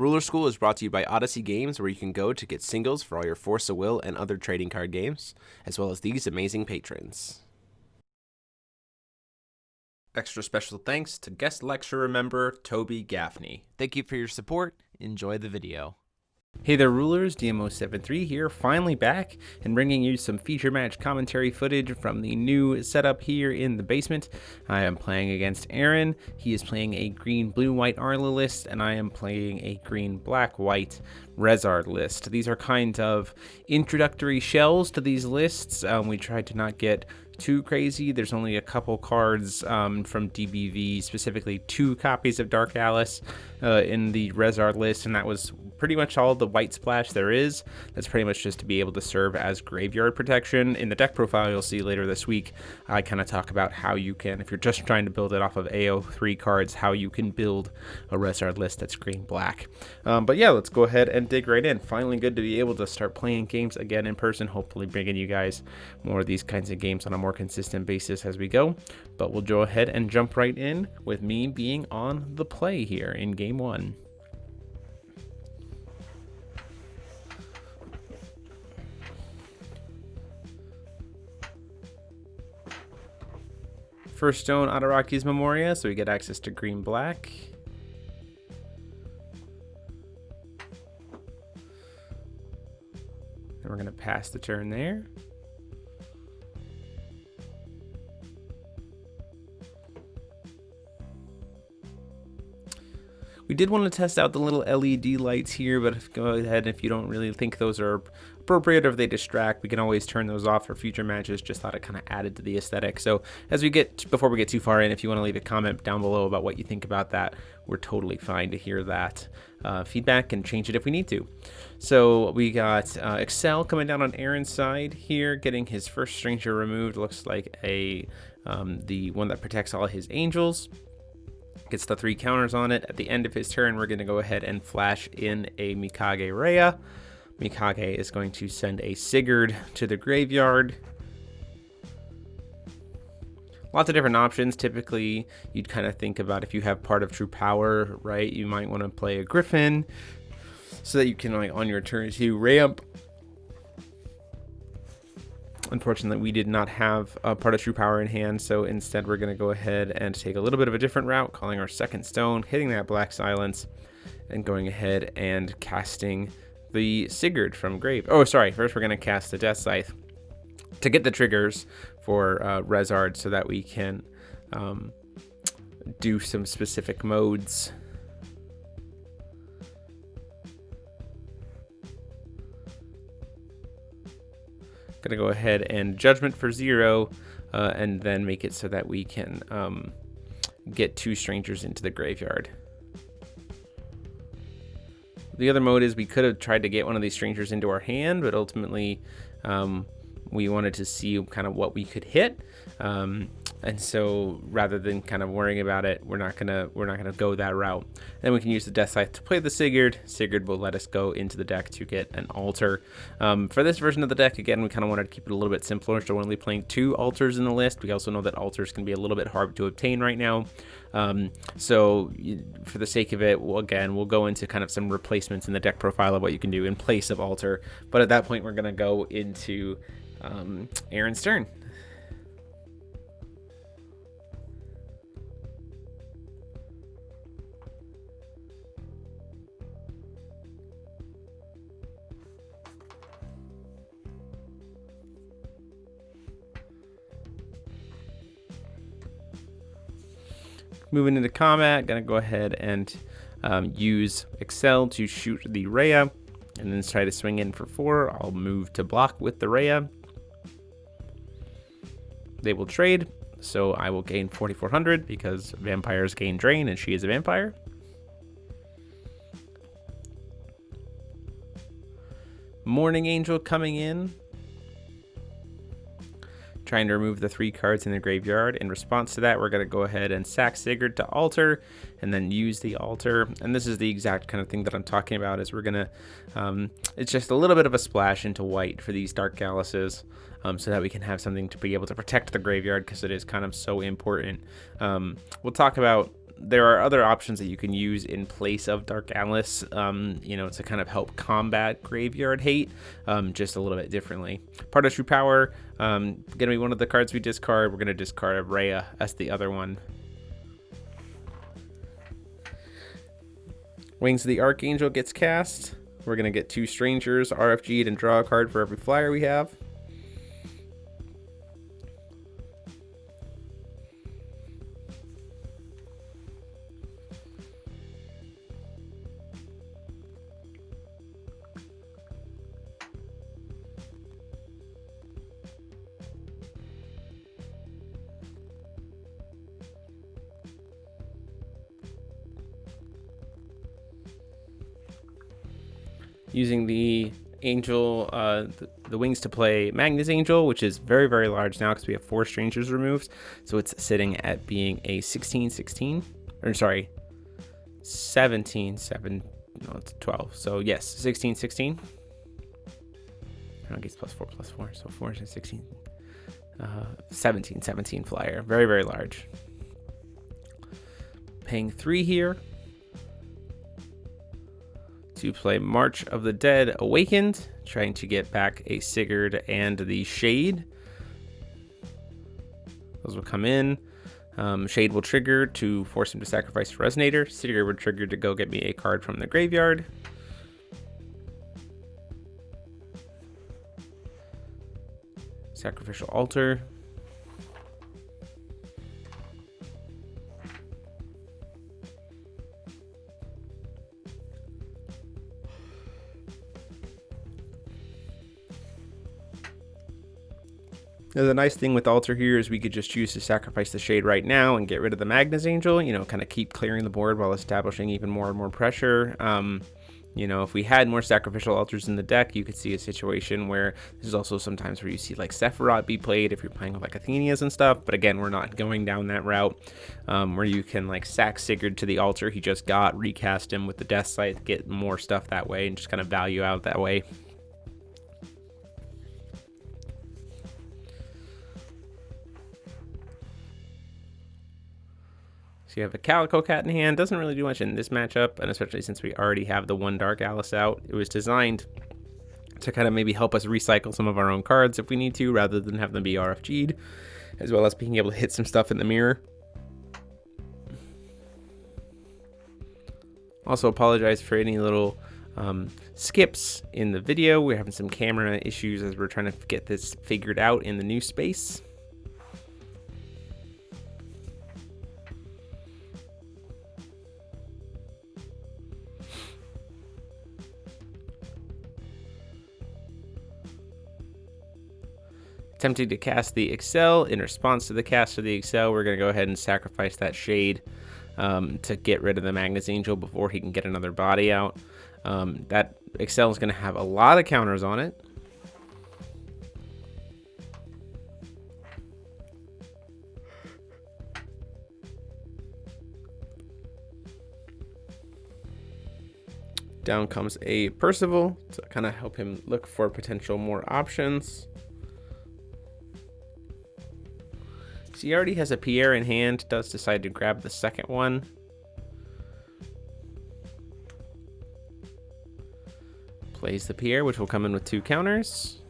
Ruler School is brought to you by Odyssey Games, where you can go to get singles for all your Force of Will and other trading card games, as well as these amazing patrons. Extra special thanks to guest lecturer member Toby Gaffney. Thank you for your support. Enjoy the video. Hey there, Rulers, DMO73 here, finally back and bringing you some feature match commentary footage from the new setup here in the basement. I am playing against Aaron. He is playing a green-blue-white Arla list, and I am playing a green-black-white Rezzard list. These are kind of introductory shells to these lists. We tried to not get too crazy. There's only a couple cards from DBV, specifically 2 copies of Dark Alice in the Rezzard list, and that was pretty much all the white splash there is. That's pretty much just to be able to serve as graveyard protection. In the deck profile you'll see later this week, I kind of talk about how you can, if you're just trying to build it off of AO3 cards, how you can build a Rezzard list that's green-black. But yeah, let's go ahead and dig right in. Finally good to be able to start playing games again in person, hopefully bringing you guys more of these kinds of games on a more consistent basis as we go. But we'll go ahead and jump right in with me being on the play here in game 1. First stone, Adaraki's Memoria, so we get access to green-black. Then we're going to pass the turn there. We did want to test out the little LED lights here, but go ahead if you don't really think those are appropriate or if they distract, we can always turn those off for future matches. Just thought it kind of added to the aesthetic. So before we get too far in, if you want to leave a comment down below about what you think about that, we're totally fine to hear that feedback and change it if we need to. So we got Excel coming down on Aaron's side here, getting his first stranger removed. Looks like the one that protects all his angels. Gets the 3 counters on it. At the end of his turn, we're going to go ahead and flash in a Mikage Rhea. Mikage is going to send a Sigurd to the graveyard. Lots of different options. Typically, you'd kind of think about if you have part of True Power, right? You might want to play a Griffin so that you can, like, on your turn 2 ramp. Unfortunately, we did not have part of True Power in hand, so instead we're going to go ahead and take a little bit of a different route, calling our second stone, hitting that Black Silence, and going ahead and casting the Sigurd from grave. Oh, sorry. First, we're going to cast the Death Scythe to get the triggers for Rezzard so that we can do some specific modes. Gonna go ahead and Judgment for 0 and then make it so that we can get 2 strangers into the graveyard. The other mode is we could have tried to get one of these strangers into our hand, but ultimately we wanted to see kind of what we could hit. And so rather than kind of worrying about it, we're not gonna go that route. Then we can use the Death Scythe to play the Sigurd. Sigurd will let us go into the deck to get an altar. For this version of the deck, again, we kind of wanted to keep it a little bit simpler, so we're only playing 2 altars in the list. We also know that altars can be a little bit hard to obtain right now. So for the sake of it, we'll go into kind of some replacements in the deck profile of what you can do in place of altar. But at that point, we're gonna go into Aaron's turn. Moving into combat, gonna go ahead and use Excel to shoot the Rhea, and then try to swing in for 4. I'll move to block with the Rhea. They will trade, so I will gain 4,400 because vampires gain drain, and she is a vampire. Morning Angel coming in, trying to remove the 3 cards in the graveyard. In response to that, we're going to go ahead and sack Sigurd to altar and then use the altar. And this is the exact kind of thing that I'm talking about, is we're going to, it's just a little bit of a splash into white for these Dark Galluses, so that we can have something to be able to protect the graveyard, because it is kind of so important. We'll talk about there are other options that you can use in place of Dark Atlas, you know, to kind of help combat graveyard hate, just a little bit differently. Part of True Power, gonna be one of the cards we discard. We're gonna discard Rhea as the other one. Wings of the Archangel gets cast. We're gonna get 2 Strangers RFG'd and draw a card for every flyer we have. Using the Angel, the wings to play Magnus Angel, which is very, very large now because we have 4 Strangers removed. So it's sitting at being a 16/16, or sorry, 17/7, no, it's 12. So yes, 16/16. I don't get +4/+4, so 4 is 16. 17/17 flyer, very, very large. Paying 3 here to play March of the Dead Awakened, trying to get back a Sigurd and the Shade. Those will come in. Shade will trigger to force him to sacrifice a Resonator. Sigurd would trigger to go get me a card from the graveyard. Sacrificial Altar. Now, the nice thing with Altar here is we could just choose to sacrifice the Shade right now and get rid of the Magnus Angel, you know, kind of keep clearing the board while establishing even more and more pressure. You know, if we had more sacrificial altars in the deck, you could see a situation where there's also sometimes where you see like Sephiroth be played if you're playing with like Athenias and stuff. But again, we're not going down that route where you can like sack Sigurd to the altar he just got, recast him with the Death Scythe, get more stuff that way, and just kind of value out that way. You have a Calico Cat in hand. Doesn't really do much in this matchup, and especially since we already have the 1 Dark Atlas out. It was designed to kind of maybe help us recycle some of our own cards if we need to, rather than have them be RFG'd, as well as being able to hit some stuff in the mirror. Also apologize for any little skips in the video. We're having some camera issues as we're trying to get this figured out in the new space. Attempting to cast the Excel. In response to the cast of the Excel, we're going to go ahead and sacrifice that Shade to get rid of the Magnus Angel before he can get another body out. That Excel is going to have a lot of counters on it. Down comes a Percival to kind of help him look for potential more options. So he already has a Pierre in hand, does decide to grab the second one. Plays the Pierre, which will come in with 2 counters.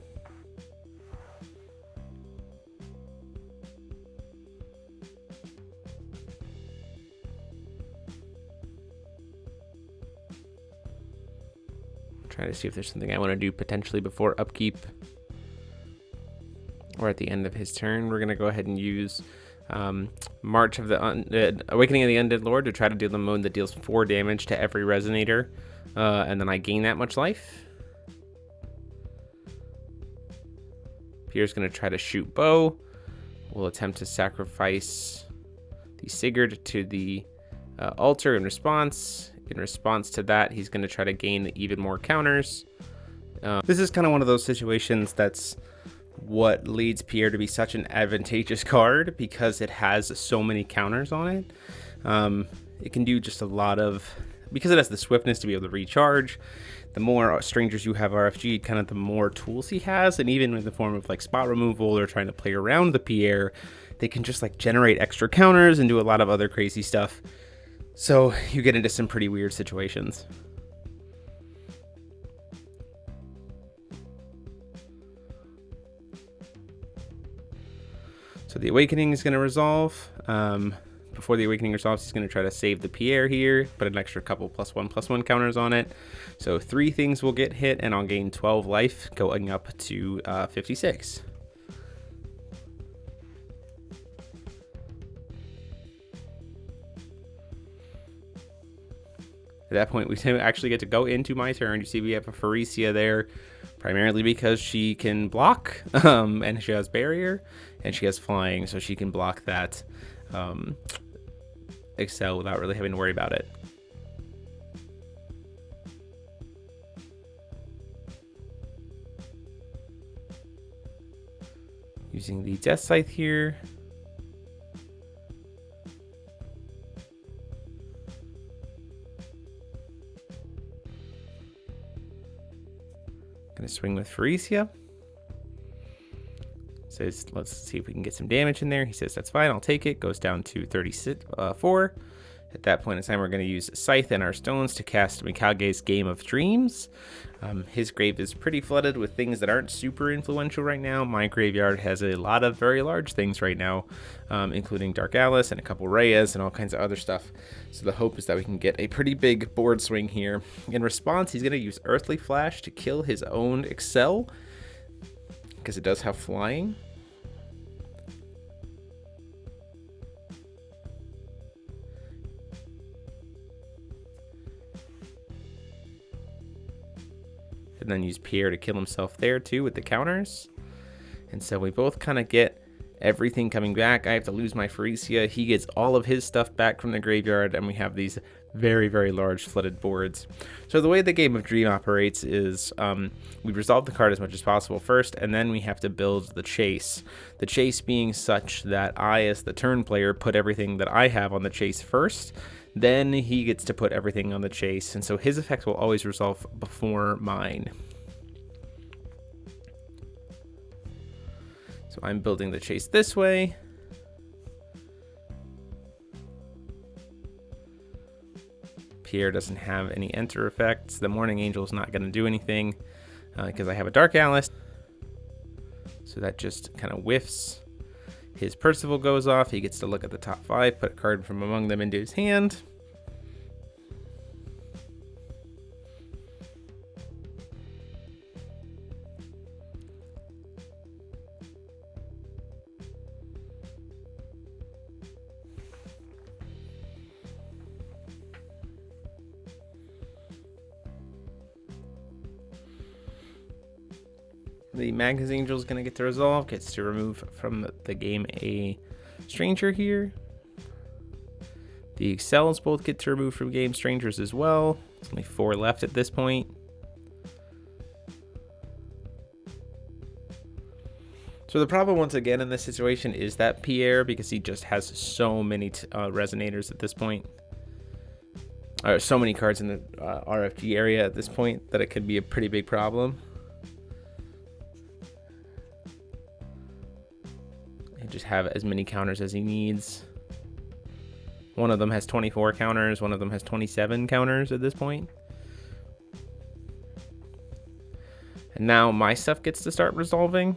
Try to see if there's something I want to do potentially before upkeep. Or at the end of his turn. We're going to go ahead and use March of the Awakening of the Undead Lord to try to deal the mode that deals 4 damage to every Resonator. And then I gain that much life. Pierre's going to try to shoot bow. We'll attempt to sacrifice the Sigurd to the altar in response. In response to that, he's going to try to gain even more counters. This is kind of one of those situations that's what leads Pierre to be such an advantageous card, because it has so many counters on it. It can do just a lot of, because it has the swiftness to be able to recharge. The more Strangers you have RFG, kind of the more tools he has, and even in the form of like spot removal or trying to play around the Pierre, they can just like generate extra counters and do a lot of other crazy stuff. So you get into some pretty weird situations. So the Awakening is going to resolve. Before the Awakening resolves, he's going to try to save the Pierre here, put an extra couple +1/+1 counters on it. So 3 things will get hit, and I'll gain 12 life, going up to 56. At that point, we actually get to go into my turn. You see we have a Pharesia there, primarily because she can block, and she has barrier, and she has flying, so she can block that Excel without really having to worry about it. Using the Death Scythe here. Gonna swing with Pharesia. Says, let's see if we can get some damage in there. He says, that's fine, I'll take it. Goes down to 34. At that point in time, we're going to use Scythe and our stones to cast Mikage's Game of Dreams. His grave is pretty flooded with things that aren't super influential right now. My graveyard has a lot of very large things right now, including Dark Alice and a couple Reyes and all kinds of other stuff. So the hope is that we can get a pretty big board swing here. In response, he's going to use Earthly Flash to kill his own Excel, because it does have flying. And then use Pierre to kill himself there too with the counters. And so we both kind of get everything coming back. I have to lose my Pharesia. He gets all of his stuff back from the graveyard, and we have these very, very large flooded boards. So the way the Game of Dream operates is we resolve the card as much as possible first, and then we have to build the chase. The chase being such that I, as the turn player, put everything that I have on the chase first. Then he gets to put everything on the chase, and so his effects will always resolve before mine. So I'm building the chase this way. Pierre doesn't have any enter effects. The Morning Angel is not going to do anything because I have a Dark Alice. So that just kind of whiffs. His Percival goes off. He gets to look at the top 5, put a card from among them into his hand. The Magnus Angel is going to get to resolve, gets to remove from the game a stranger here. The Excels both get to remove from game strangers as well. There's only 4 left at this point. So the problem once again in this situation is that Pierre, because he just has so many resonators at this point. So many cards in the RFG area at this point that it could be a pretty big problem. Just have as many counters as he needs. One of them has 24 counters, one of them has 27 counters at this point. And now my stuff gets to start resolving.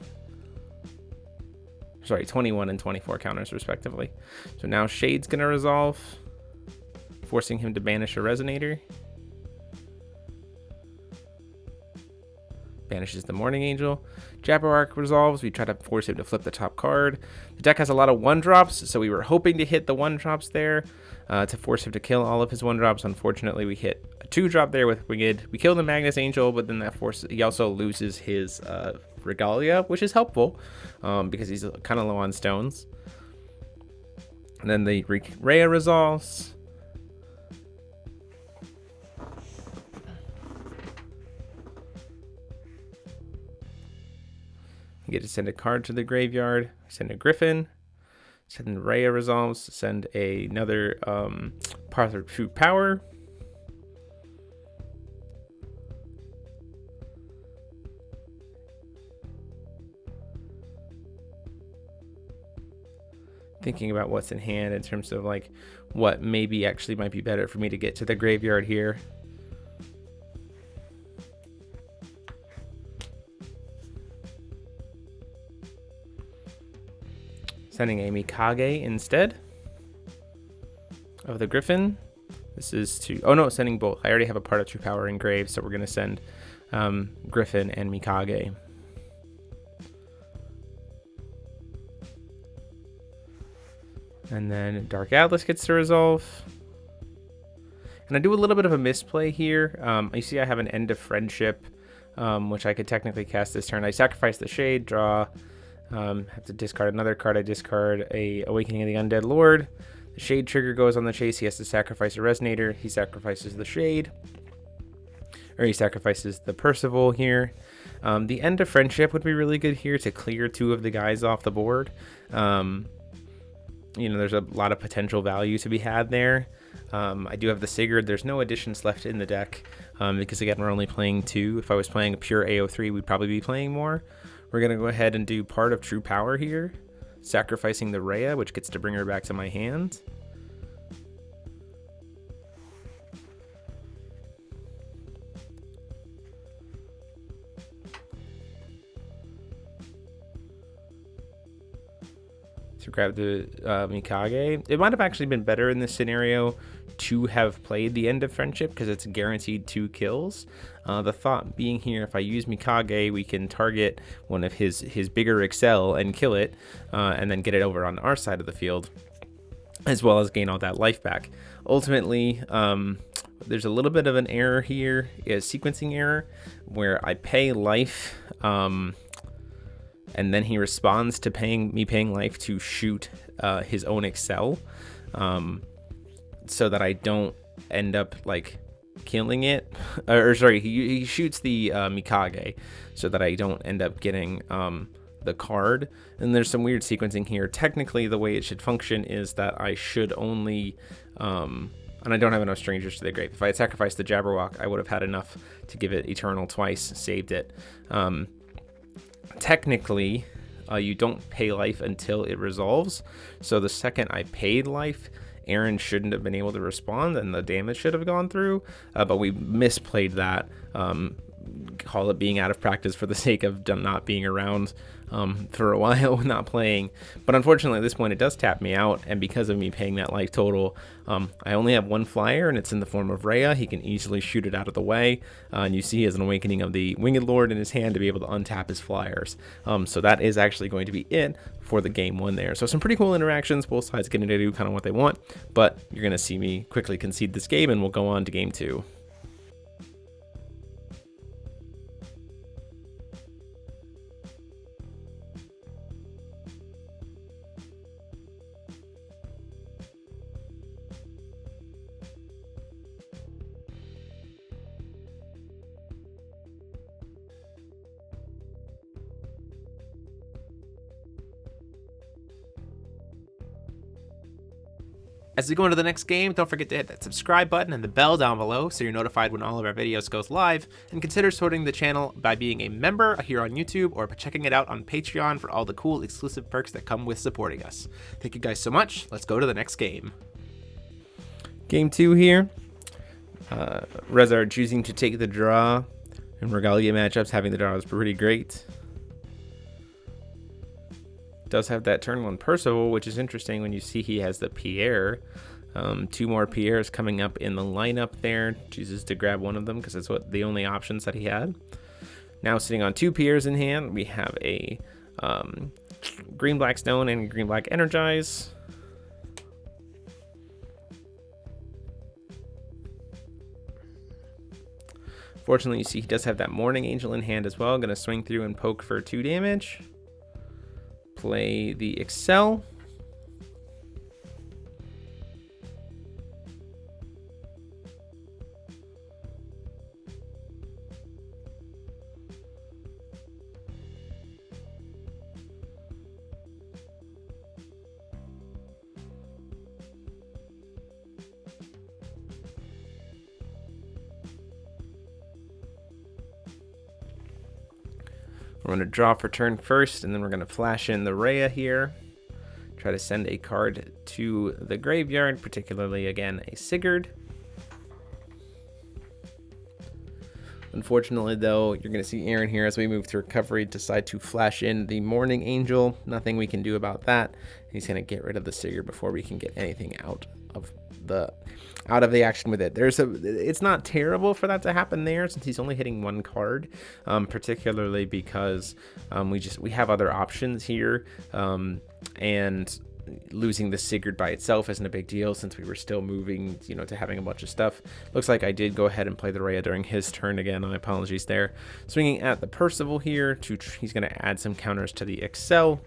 Sorry, 21 and 24 counters respectively. So now Shade's gonna resolve, forcing him to banish a Resonator. Banishes the Morning Angel. Jabberwock resolves. We try to force him to flip the top card. The deck has a lot of 1-drops, so we were hoping to hit the 1-drops there to force him to kill all of his 1-drops. Unfortunately, we hit a 2-drop there with Winged. We kill the Magnus Angel, but then that he also loses his Regalia, which is helpful because he's kind of low on stones. And then the Rhea resolves. You get to send a card to the graveyard, send a Griffin, send Rhea resolves, send another Parthor True Power. I thinking about what's in hand in terms of like what maybe actually might be better for me to get to the graveyard here. Sending a Mikage instead of the Griffin. This is to, oh no, sending both. I already have a part of True Power engraved, so we're going to send Griffin and Mikage. And then Dark Atlas gets to resolve. And I do a little bit of a misplay here. You see I have an End of Friendship, which I could technically cast this turn. I sacrifice the Shade, draw, have to discard another card. I discard a Awakening of the Undead Lord. The Shade trigger goes on the chase. He has to sacrifice a Resonator. He sacrifices the Shade. Or he sacrifices the Percival here. The End of Friendship would be really good here to clear 2 of the guys off the board. You know, there's a lot of potential value to be had there. I do have the Sigurd. There's no additions left in the deck because, again, we're only playing 2. If I was playing a pure AO3, we'd probably be playing more. We're going to go ahead and do part of True Power here, sacrificing the Rhea, which gets to bring her back to my hand. To grab the Mikage. It might have actually been better in this scenario to have played the End of Friendship because it's guaranteed 2 kills. The thought being here, if I use Mikage, we can target one of his bigger Excel and kill it, and then get it over on our side of the field, as well as gain all that life back. Ultimately, there's a little bit of an error here, a sequencing error, where I pay life, and then he responds to me paying life to shoot his own Excel, so that I don't end up like killing it. Or sorry, he shoots the Mikage so that I don't end up getting the card. And there's some weird sequencing here. Technically, the way it should function is that I should only... and I don't have enough strangers to the grave. If I had sacrificed the Jabberwock, I would have had enough to give it Eternal twice, saved it. Technically, you don't pay life until it resolves. So the second I paid life, Aaron shouldn't have been able to respond and the damage should have gone through. But we misplayed that. Call it being out of practice for the sake of not being around for a while, not playing. But unfortunately, at this point, it does tap me out. And because of me paying that life total, I only have 1 flyer, and it's in the form of Rhea. He can easily shoot it out of the way. And you see he has an Awakening of the Winged Lord in his hand to be able to untap his flyers. So that is actually going to be it for the game 1 there. So some pretty cool interactions, both sides getting to do kind of what they want. But you're going to see me quickly concede this game, and we'll go on to game 2. As we go into the next game, don't forget to hit that subscribe button and the bell down below so you're notified when all of our videos goes live, and consider supporting the channel by being a member here on YouTube or by checking it out on Patreon for all the cool exclusive perks that come with supporting us. Thank you guys so much. Let's go to the next game. Game 2 here. Rezzard choosing to take the draw. In Regalia matchups, having the draw is pretty great. Does have that turn 1 Percival, which is interesting when you see he has the Pierre. 2 more Pierres coming up in the lineup there. Chooses to grab one of them because it's the only options that he had. Now sitting on 2 Pierres in hand, we have a green-black Stone and green-black Energize. Fortunately, you see he does have that Morning Angel in hand as well. Going to swing through and poke for 2 damage. Play the Excel. We're going to draw for turn first, and then we're going to flash in the Rhea here. try to send a card to the graveyard, particularly, again, a Sigurd. Unfortunately, though, you're going to see Aaron here as we move to recovery decide to flash in the Morning Angel. Nothing we can do about that. He's going to get rid of the Sigurd before we can get anything out of the action with it. It's not terrible for that to happen there, since he's only hitting one card, particularly because we have other options here, and losing the Sigurd by itself isn't a big deal, since we were still moving, to having a bunch of stuff. Looks like I did go ahead and play the Rhea during his turn again. My apologies there. Swinging at the Percival here. He's going to add some counters to the Excel,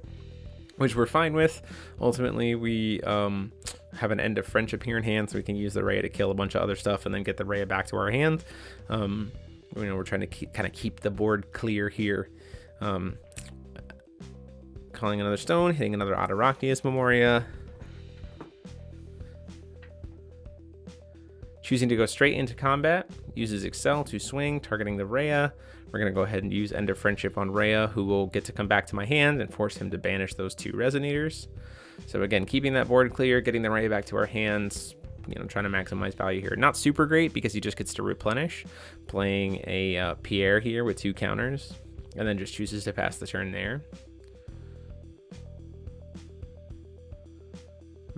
which we're fine with. Ultimately, we have an End of Friendship here in hand, so we can use the Rhea to kill a bunch of other stuff and then get the Rhea back to our hand. We're trying to keep the board clear here. Calling another stone, hitting another Autoraknius Memoria. Choosing to go straight into combat, uses Excel to swing, targeting the Rhea. We're going to go ahead and use End of Friendship on Rhea, who will get to come back to my hand and force him to banish those 2 Resonators. So again, keeping that board clear, getting the Rhea back to our hands, trying to maximize value here. Not super great because he just gets to replenish. Playing a Pierre here with 2 counters, and then just chooses to pass the turn there.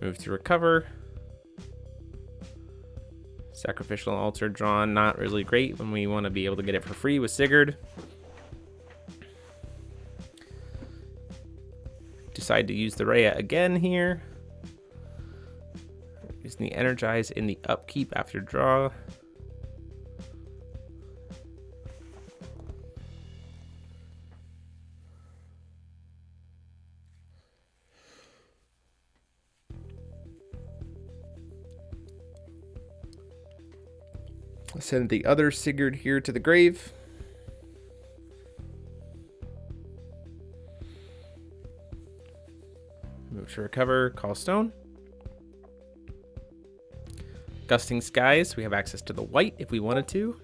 Move to recover. Sacrificial Altar drawn, not really great when we want to be able to get it for free with Sigurd. Decide to use the Rhea again here. Using the Energize in the upkeep after draw. Send the other Sigurd here to the grave. Move to recover, call stone. Gusting Skies, we have access to the white if we wanted to.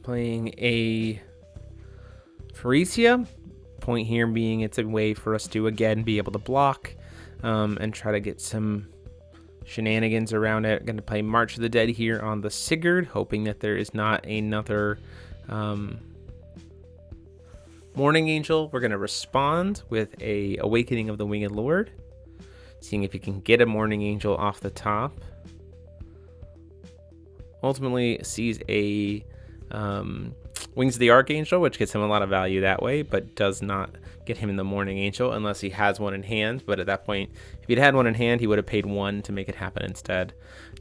Playing a Pharesia. Point here being it's a way for us to again be able to block and try to get some shenanigans around it. Going to play March of the Dead here on the Sigurd, hoping that there is not another Morning Angel. We're going to respond with a Awakening of the Winged Lord, seeing if you can get a Morning Angel off the top. Ultimately sees a Wings of the Archangel, which gets him a lot of value that way, but does not get him in the Morning Angel unless he has one in hand. But at that point, if he'd had one in hand, he would have paid 1 to make it happen instead.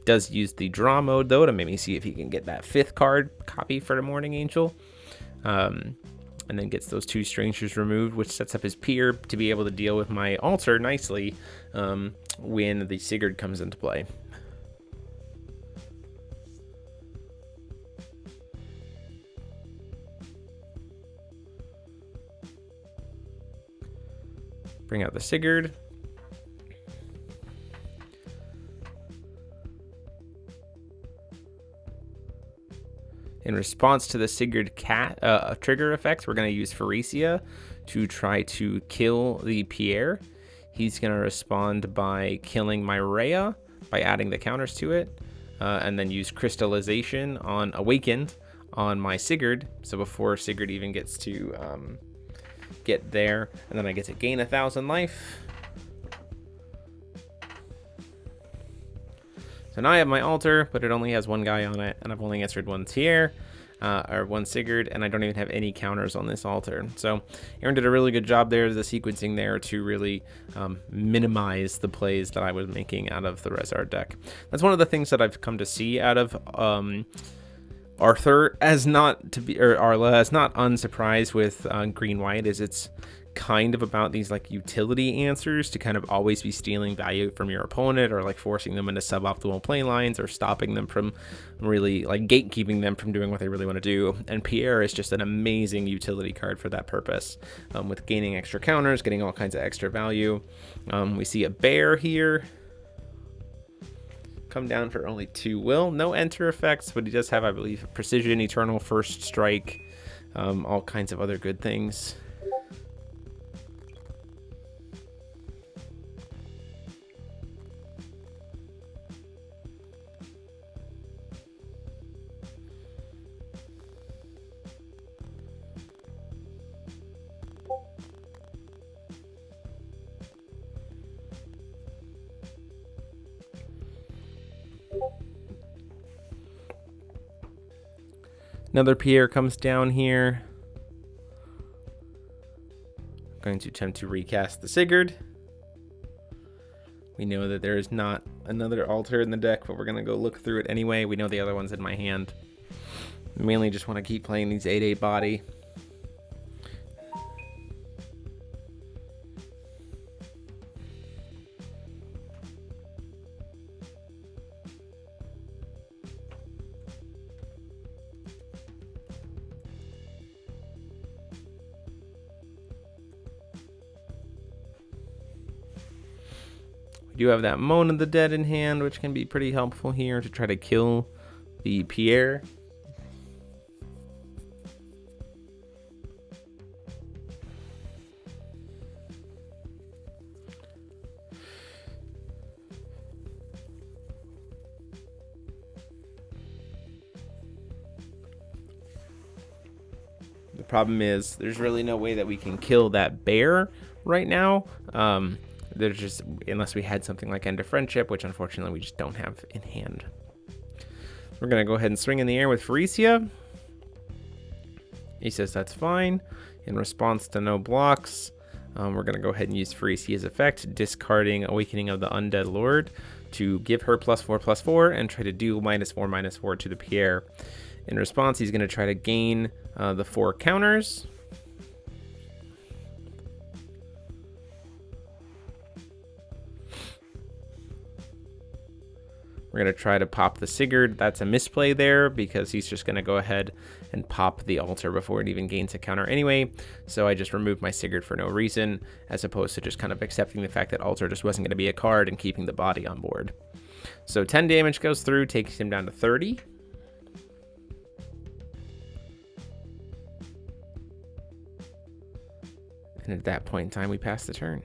Does use the draw mode, though, to maybe see if he can get that 5th card copy for the Morning Angel. And then gets those 2 Strangers removed, which sets up his Pier to be able to deal with my altar nicely when the Sigurd comes into play. Bring out the Sigurd. In response to the Sigurd trigger effects, we're going to use Pharesia to try to kill the Pierre. He's going to respond by killing my Rhea by adding the counters to it, and then use Crystallization on Awakened on my Sigurd. So before Sigurd even gets to get there, and then I get to gain 1,000 life. So now I have my altar, but it only has 1 guy on it, and I've only answered 1 Tier, or 1 Sigurd, and I don't even have any counters on this altar. So Aaron did a really good job there, the sequencing there, to really minimize the plays that I was making out of the Rezzard deck. That's one of the things that I've come to see out of Arthur as not to be, or Arla as not unsurprised with green white, is it's kind of about these like utility answers to kind of always be stealing value from your opponent, or like forcing them into suboptimal play lines, or stopping them from really like gatekeeping them from doing what they really want to do. And Pierre is just an amazing utility card for that purpose, with gaining extra counters, getting all kinds of extra value. We see a bear here come down for only 2 will, no enter effects, but he does have, I believe, precision, eternal, first strike, all kinds of other good things. Another Pierre comes down here. Going to attempt to recast the Sigurd. We know that there is not another altar in the deck, but we're going to go look through it anyway. We know the other one's in my hand. I mainly just want to keep playing these 8/8 body. We do have that Moan of the Dead in hand, which can be pretty helpful here to try to kill the Pierre. The problem is there's really no way that we can kill that bear right now. There's just, unless we had something like End of Friendship, which unfortunately we just don't have in hand. We're going to go ahead and swing in the air with Pharesia. He says that's fine. In response to no blocks, we're going to go ahead and use Pharesia's effect, discarding Awakening of the Undead Lord to give her +4/+4 and try to do -4/-4 to the Pierre. In response, he's going to try to gain the 4 counters. We're going to try to pop the Sigurd. That's a misplay there because he's just going to go ahead and pop the altar before it even gains a counter anyway. So I just removed my Sigurd for no reason, as opposed to just kind of accepting the fact that altar just wasn't going to be a card and keeping the body on board. So 10 damage goes through, takes him down to 30. And at that point in time, we pass the turn.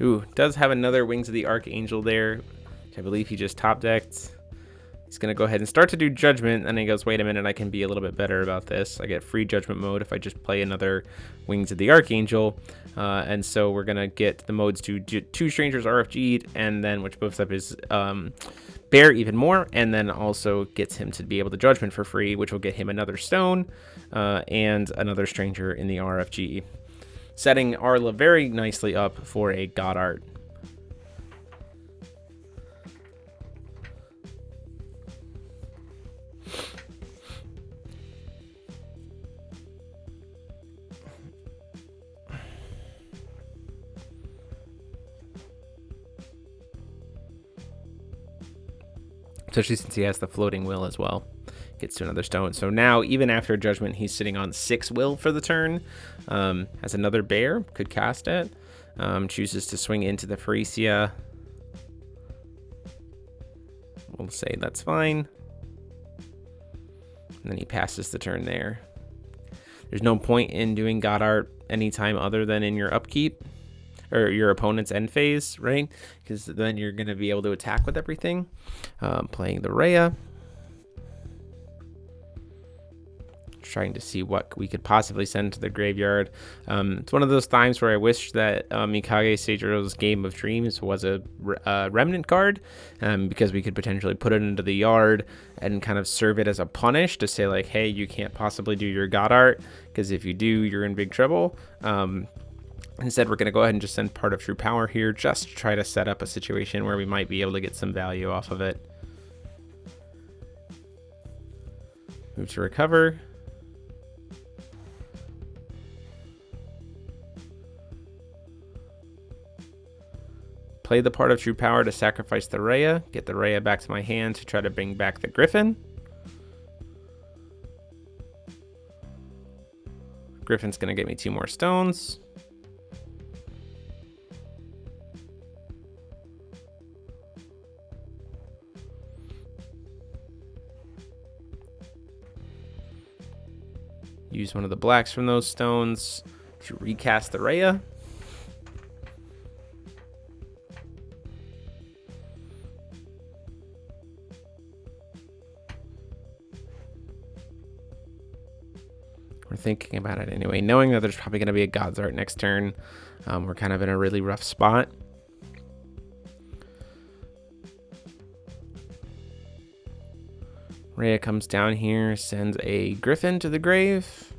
Ooh, does have another Wings of the Archangel there, which I believe he just top decked. He's going to go ahead and start to do Judgment, and he goes, wait a minute, I can be a little bit better about this. I get free Judgment mode if I just play another Wings of the Archangel. And so we're going to get the modes to 2 Strangers RFG'd, and then which buffs up his Bear even more, and then also gets him to be able to Judgment for free, which will get him another Stone and another Stranger in the RFG. Setting Arla very nicely up for a God Art. Especially since he has the floating will as well. Gets to another stone. So now, even after Judgment, he's sitting on 6 will for the turn. Has another bear, could cast it. Chooses to swing into the Pharesia. We'll say that's fine. And then he passes the turn there. There's no point in doing God Art anytime other than in your upkeep. Or your opponent's end phase, right? Because then you're going to be able to attack with everything. Playing the Rhea. Trying to see what we could possibly send to the graveyard. It's one of those times where I wish that Mikage Seijiro's Game of Dreams was a remnant card, because we could potentially put it into the yard and kind of serve it as a punish to say like, hey, you can't possibly do your God Art, because if you do, you're in big trouble. Instead, we're going to go ahead and just send Part of True Power here, just to try to set up a situation where we might be able to get some value off of it. Move to recover. Play the part of true power to sacrifice the Rhea. Get the Rhea back to my hand to try to bring back the Griffin. Griffin's going to get me 2 more stones. Use one of the blacks from those stones to recast the Rhea. We're thinking about it anyway, knowing that there's probably going to be a God's Art next turn. We're kind of in a really rough spot. Rhea comes down here, sends a Griffin to the grave,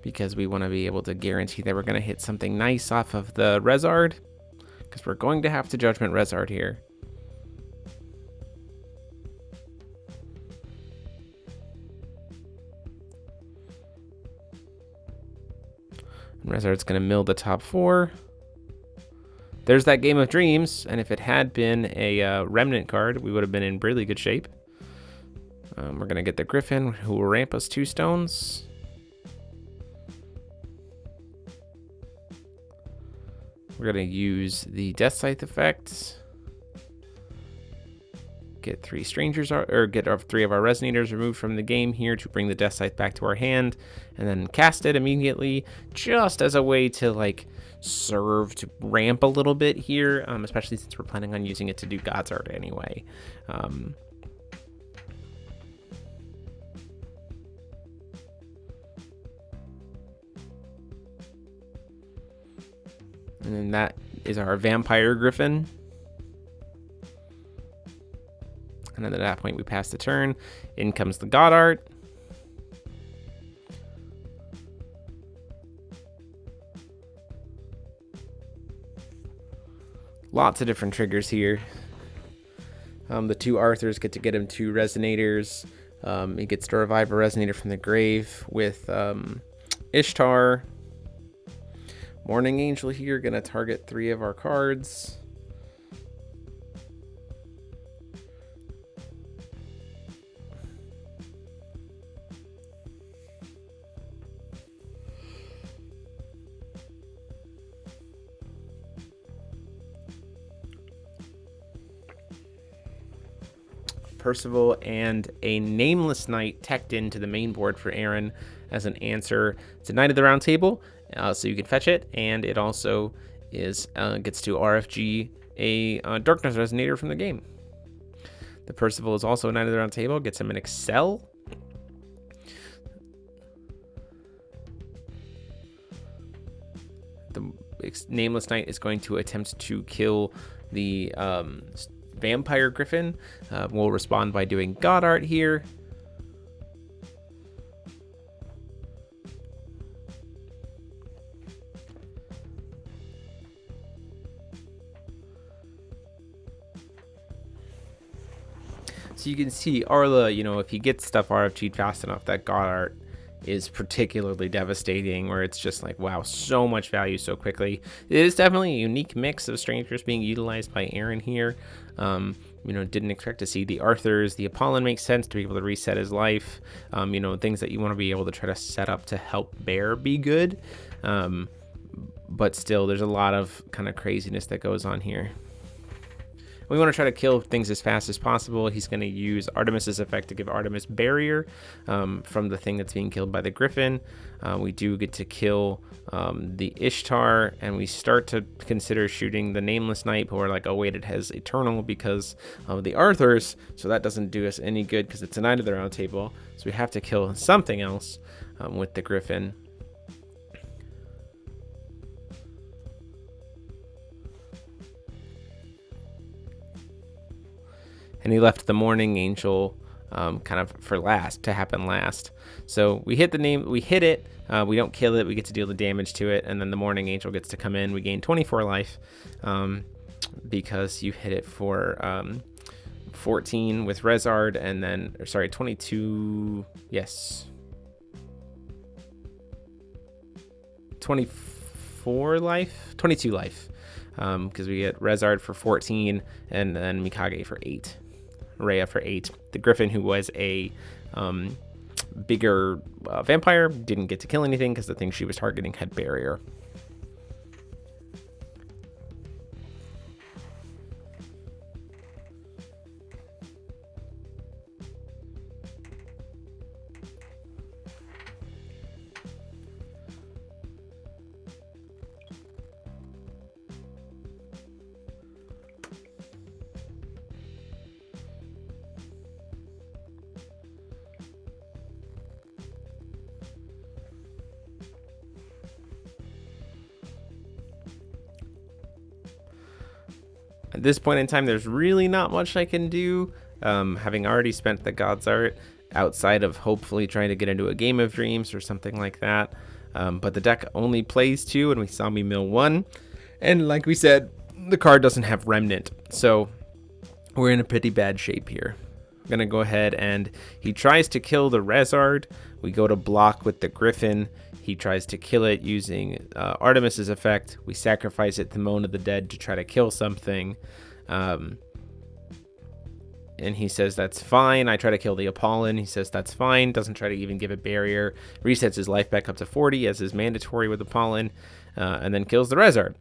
because we want to be able to guarantee that we're going to hit something nice off of the Rezzard, because we're going to have to Judgment Rezzard here. Rezzard's going to mill the top 4. There's that Game of Dreams, and if it had been a Remnant card, we would have been in really good shape. We're going to get the Griffin, who will ramp us 2 stones. We're going to use the Death Scythe effect. Get 3 strangers, or get 3 of our Resonators removed from the game here to bring the Death Scythe back to our hand, and then cast it immediately, just as a way to like serve to ramp a little bit here, especially since we're planning on using it to do God's Art anyway. And then that is our Vampire Griffin. And then at that point, we pass the turn. In comes the God Art. Lots of different triggers here. The 2 Arthurs get to get him 2 Resonators. He gets to revive a Resonator from the grave with Ishtar. Morning Angel here, gonna target 3 of our cards. Percival and a Nameless Knight teched into the main board for Aaron as an answer to Knight of the Round Table, so you can fetch it, and it also is gets to RFG a Darkness Resonator from the game. The Percival is also a Knight of the Round Table, gets him an Excel. The Nameless Knight is going to attempt to kill the Vampire Griffin. We'll respond by doing God Art here. So you can see Arla, if he gets stuff RFG'd fast enough, that God Art is particularly devastating, where it's just like, wow, so much value so quickly. It is definitely a unique mix of strangers being utilized by Aaron here. Didn't expect to see the Arthurs. The Apollon makes sense to be able to reset his life. Things that you want to be able to try to set up to help Bear be good. But still, there's a lot of kind of craziness that goes on here. We want to try to kill things as fast as possible. He's going to use Artemis's effect to give Artemis barrier from the thing that's being killed by the Griffin. We do get to kill the Ishtar, and we start to consider shooting the Nameless Knight, but we're like, oh wait, it has Eternal because of the Arthurs, so that doesn't do us any good because it's a Knight of the Round Table. So we have to kill something else with the Griffin. And he left the Morning Angel kind of for last, to happen last. So we hit it, we don't kill it, we get to deal the damage to it, and then the Morning Angel gets to come in. We gain 24 life because you hit it for 14 with Rezzard, and then, or sorry, 22, yes, 24 life, 22 life, because we get Rezzard for 14, and then Mikage for 8, Rhea for 8. The Griffin, who was a bigger vampire, didn't get to kill anything because the thing she was targeting had barrier. At this point in time, there's really not much I can do, having already spent the God's Art, outside of hopefully trying to get into a Game of Dreams or something like that. But the deck only plays 2, and we saw me mill 1. And like we said, the card doesn't have Remnant, so we're in a pretty bad shape here. I'm going to go ahead, and he tries to kill the Rezzard. We go to block with the Griffin. He tries to kill it using Artemis's effect. We sacrifice it to Moan of the Dead to try to kill something. And he says that's fine. I try to kill the Apollon. He says that's fine. Doesn't try to even give a barrier. Resets his life back up to 40 as is mandatory with Apollon. And then kills the Rezzard.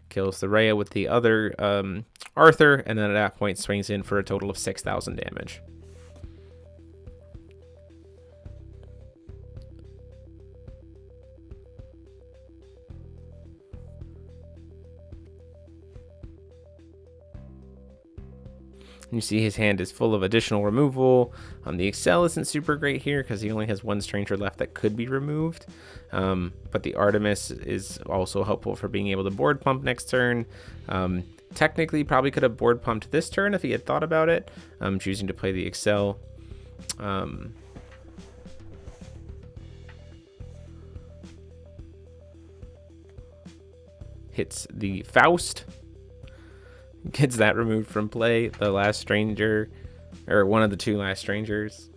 Kills the Rhea with the other Arthur. And then at that point swings in for a total of 6,000 damage. You see his hand is full of additional removal. The Excel isn't super great here because he only has 1 stranger left that could be removed. But the Artemis is also helpful for being able to board pump next turn. Technically, probably could have board pumped this turn if he had thought about it. Choosing to play the Excel. Hits the Faust. Gets that removed from play. The last stranger, or one of the 2 last strangers.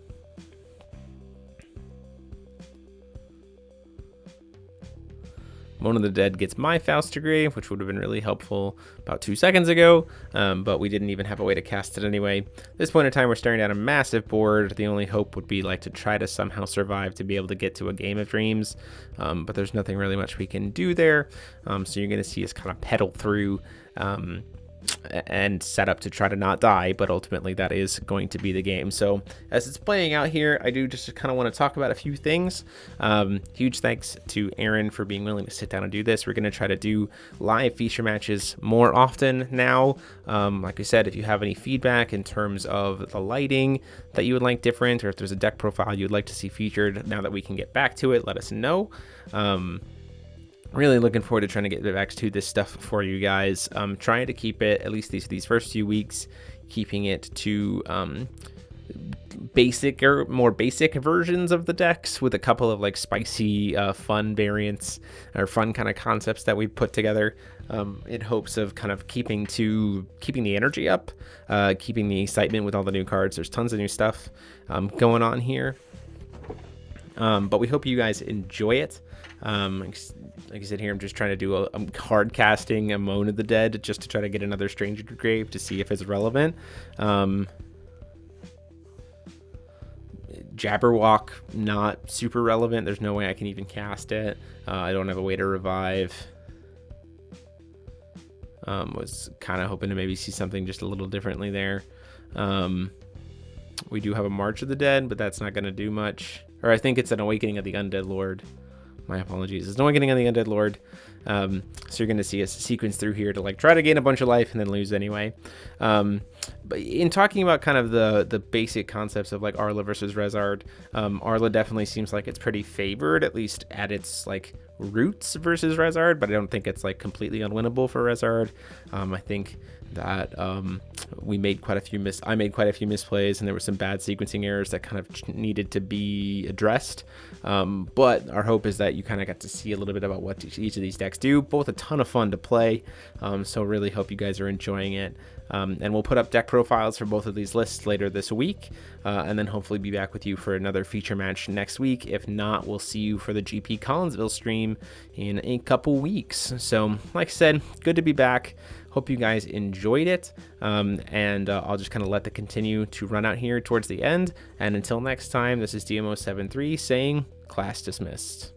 Moan of the Dead gets my Faust to Grave, which would have been really helpful about 2 seconds ago, but we didn't even have a way to cast it anyway. At this point in time, we're staring down a massive board. The only hope would be like to try to somehow survive to be able to get to a Game of Dreams, but there's nothing really much we can do there. So you're going to see us kind of pedal through and set up to try to not die, but ultimately that is going to be the game. So as it's playing out here, I do just kind of want to talk about a few things. Huge thanks to Aaron for being willing to sit down and do this. We're going to try to do live feature matches more often now. Like I said, if you have any feedback in terms of the lighting that you would like different, or if there's a deck profile you'd like to see featured now that we can get back to it, let us know. Really looking forward to trying to get back to this stuff for you guys. Trying to keep it, at least these first few weeks, keeping it to basic or more basic versions of the decks with a couple of like spicy fun variants or fun kind of concepts that we put together in hopes of kind of keeping the energy up, keeping the excitement with all the new cards. There's tons of new stuff going on here, but we hope you guys enjoy it. Like I said here, I'm just trying to do a card casting a Moan of the Dead just to try to get another Stranger to Grave to see if it's relevant. Jabberwock, not super relevant. There's no way I can even cast it. I don't have a way to revive. Was kind of hoping to maybe see something just a little differently there. We do have a March of the Dead, but that's not going to do much. Or I think it's an Awakening of the Undead Lord. My apologies. There's no Awakening of the Undead Lord. So you're going to see us sequence through here to like try to gain a bunch of life and then lose anyway. But in talking about kind of the basic concepts of like Arla versus Rezzard, Arla definitely seems like it's pretty favored, at least at its like roots versus Rezzard, but I don't think it's like completely unwinnable for Rezzard. I think that I made quite a few misplays, and there were some bad sequencing errors that kind of needed to be addressed. But our hope is that you kind of got to see a little bit about what each of these decks do. Both a ton of fun to play, so really hope you guys are enjoying it. And we'll put up deck profiles for both of these lists later this week, and then hopefully be back with you for another feature match next week. If not, we'll see you for the GP Collinsville stream in a couple weeks. So like I said, good to be back. Hope you guys enjoyed it, and I'll just kind of let the continue to run out here towards the end. And until next time, this is DMO73 saying class dismissed.